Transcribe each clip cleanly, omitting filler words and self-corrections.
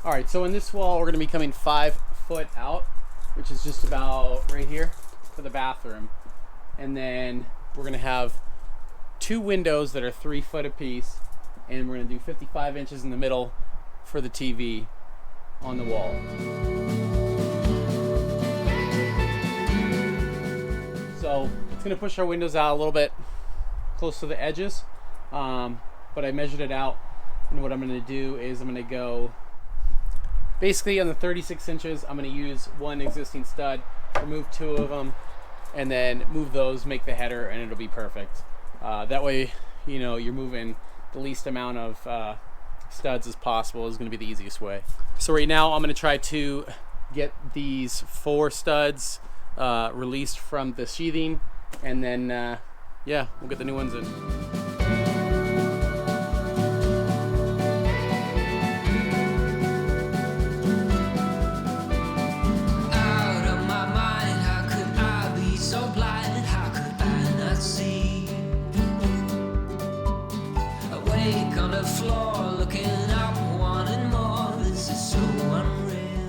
All right, so in this wall, we're gonna be coming 5 foot out, which is just about right here for the bathroom. And then we're gonna have 2 windows that are 3 foot apiece, and we're gonna do 55 inches in the middle for the TV on the wall. So it's gonna push our windows out a little bit close to the edges, but I measured it out, and what I'm gonna do is I'm gonna go basically on the 36 inches. I'm gonna use 1 existing stud, remove 2 of them, and then move those, make the header, and it'll be perfect. That way, you know, you're moving the least amount of studs as possible is gonna be the easiest way. So right now I'm gonna try to get these 4 studs released from the sheathing, and then yeah, we'll get the new ones in.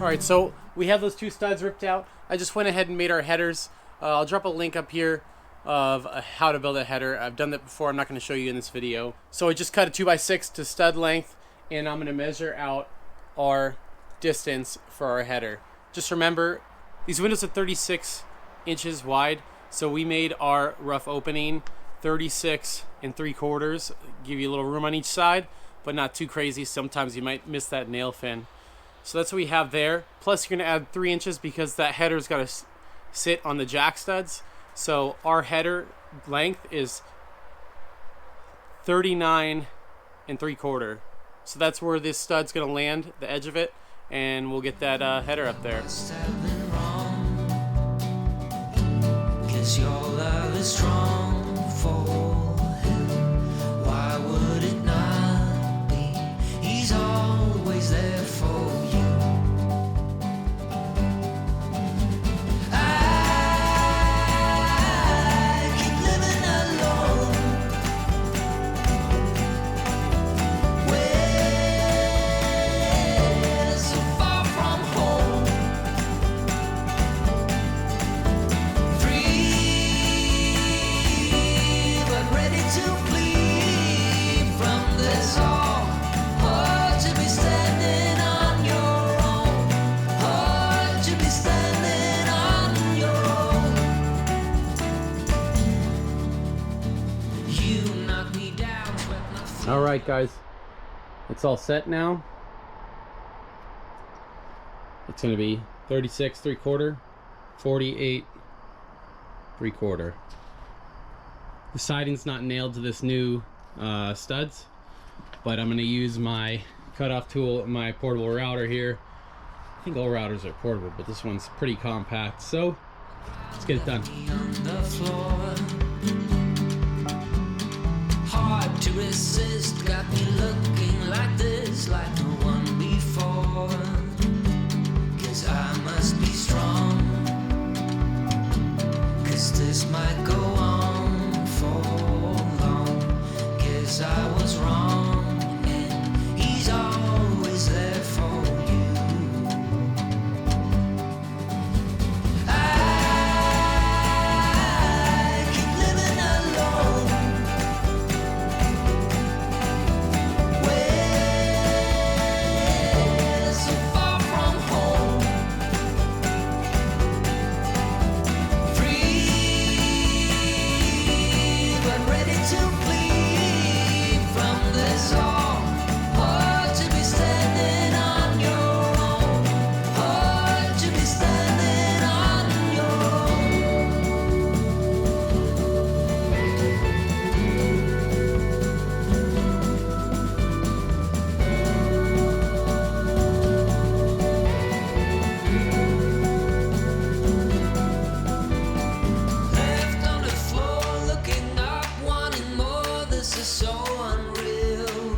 Alright, so we have those 2 studs ripped out. I just went ahead and made our headers. I'll drop a link up here of how to build a header. I've done that before. I'm not going to show you in this video. So I just cut a 2x6 to stud length, and I'm going to measure out our distance for our header. Just remember, these windows are 36 inches wide, so we made our rough opening 36 3/4. Give you a little room on each side, but not too crazy. Sometimes you might miss that nail fin. So that's what we have there. Plus you're going to add 3 inches because that header's got to sit on the jack studs. So our header length is 39 3/4. So that's where this stud's going to land, the edge of it, and we'll get that header up there. Why would it not be? He's always there for you. I keep living alone, way so far from home, free but ready to flee from this all. Hard to be standing on your own. Hard to be standing on your own. You knock me down, but nothing. All right, guys, it's all set now. It's going to be 36 3/4, 48 3/4. The siding's not nailed to this new studs, but I'm going to use my cutoff tool, my portable router here. I think all routers are portable, but this one's pretty compact, so let's get it done. On the floor, hard to resist, got me looking like this, like no one before. 'Cause I must be strong, 'cause this might go on for long. Guess I was wrong, and he's always there for you. I keep living alone, way so far from home, free but ready to flee from this all. Hard to be standing on your own. Hard to be standing on your left on the floor, looking up, wanting more. This is so unreal.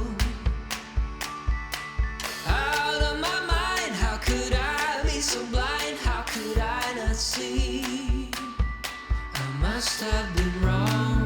Out of my mind, how could I be so blind? How could I not see? I must have been wrong.